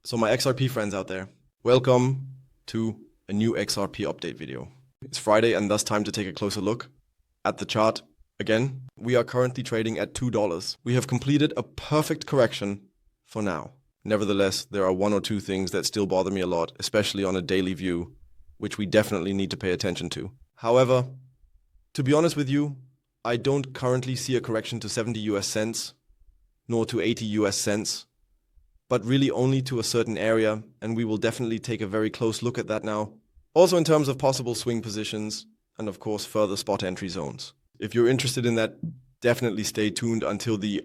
So my XRP friends out there, welcome to a new XRP update video. It's Friday and thus time to take a closer look at the chart. Again, we are currently trading at $2. We have completed a perfect correction for now. Nevertheless, there are one or two things that still bother me a lot, especially on a daily view, which we definitely need to pay attention to. However, to be honest with you, I don't currently see a correction to 70 US cents, nor to 80 US cents, but really only to a certain area, and we will definitely take a very close look at that now. Also in terms of possible swing positions, and of course further spot entry zones. If you're interested in that, definitely stay tuned until the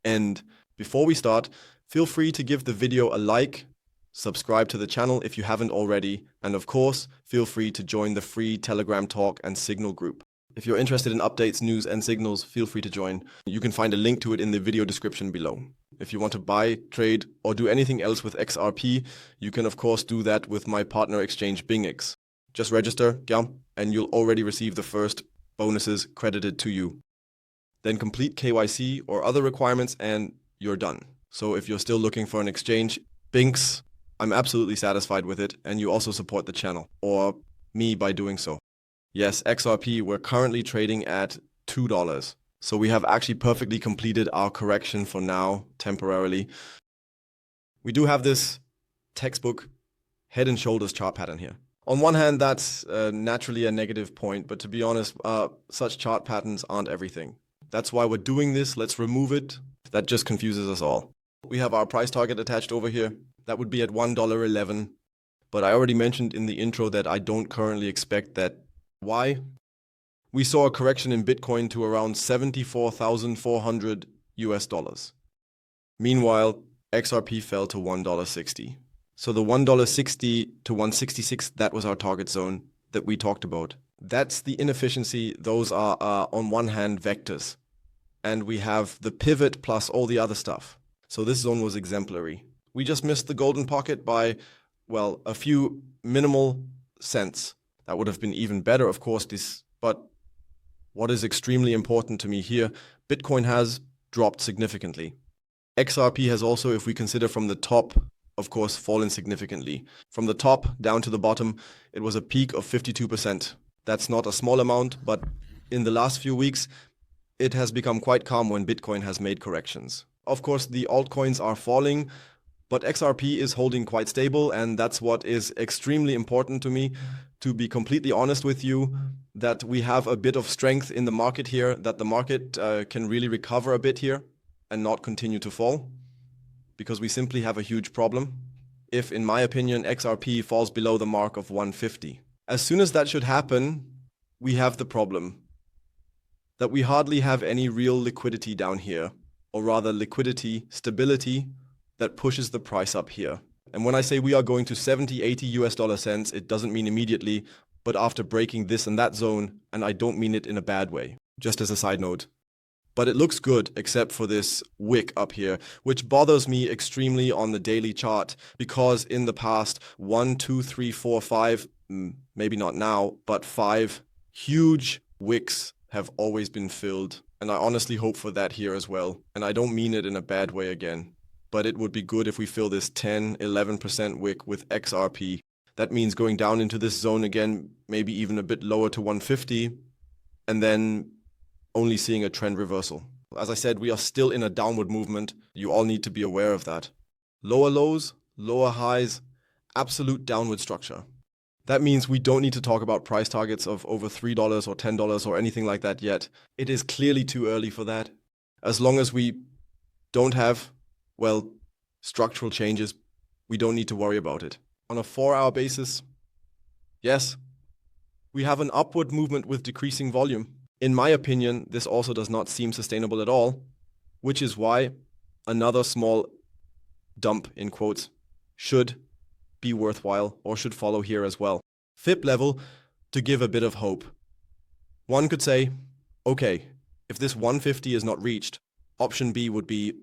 end. Before we start, feel free to give the video a like, subscribe to the channel if you haven't already, and of course, feel free to join the free Telegram talk and Signal group. If you're interested in updates, news, and signals, feel free to join. You can find a link to it in the video description below. If you want to buy, trade, or do anything else with XRP, you can of course do that with my partner exchange BingX. Just register, and you'll already receive the first bonuses credited to you. Then complete KYC or other requirements and you're done. So if you're still looking for an exchange, BingX, I'm absolutely satisfied with it, and you also support the channel, or me by doing so. Yes, XRP, we're currently trading at $2. So we have actually perfectly completed our correction for now, temporarily. We do have this textbook head and shoulders chart pattern here. On one hand, that's naturally a negative point, but to be honest, such chart patterns aren't everything. That's why we're doing this. Let's remove it. That just confuses us all. We have our price target attached over here. That would be at $1.11. But I already mentioned in the intro that I don't currently expect that. Why? We saw a correction in Bitcoin to around 74,400 US dollars. Meanwhile, XRP fell to $1.60. So the $1.60 to $1.66, that was our target zone that we talked about. That's the inefficiency. Those are on one hand vectors. And we have the pivot plus all the other stuff. So this zone was exemplary. We just missed the golden pocket by, well, a few minimal cents. That would have been even better, of course, but what is extremely important to me here, Bitcoin has dropped significantly. XRP has also, if we consider from the top, of course, fallen significantly. From the top down to the bottom, it was a peak of 52%. That's not a small amount, but in the last few weeks, it has become quite calm when Bitcoin has made corrections. Of course, the altcoins are falling, but XRP is holding quite stable, and that's what is extremely important to me. To be completely honest with you, that we have a bit of strength in the market here, that the market can really recover a bit here and not continue to fall, because we simply have a huge problem if, in my opinion, XRP falls below the mark of 150. As soon as that should happen, we have the problem that we hardly have any real liquidity down here, or rather liquidity, stability, that pushes the price up here. And when I say we are going to 70, 80 US dollar cents, it doesn't mean immediately, but after breaking this and that zone, and I don't mean it in a bad way, just as a side note. But it looks good, except for this wick up here, which bothers me extremely on the daily chart, because in the past, 1, 2, 3, 4, 5, maybe not now, but 5 huge wicks have always been filled. And I honestly hope for that here as well. And I don't mean it in a bad way again. But it would be good if we fill this 10, 11% wick with XRP. That means going down into this zone again, maybe even a bit lower to 150, and then only seeing a trend reversal. As I said, we are still in a downward movement. You all need to be aware of that. Lower lows, lower highs, absolute downward structure. That means we don't need to talk about price targets of over $3 or $10 or anything like that yet. It is clearly too early for that. As long as we don't have, well, structural changes, we don't need to worry about it. On a 4-hour basis, yes, we have an upward movement with decreasing volume. In my opinion, this also does not seem sustainable at all, which is why another small dump, in quotes, should be worthwhile or should follow here as well. FIP level to give a bit of hope. One could say, okay, if this 150 is not reached, option B would be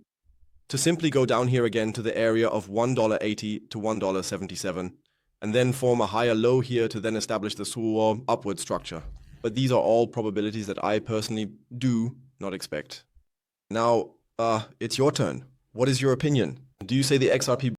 to simply go down here again to the area of $1.80 to $1.77, and then form a higher low here to then establish the slow upward structure. But these are all probabilities that I personally do not expect. Now, it's your turn. What is your opinion? Do you say the XRP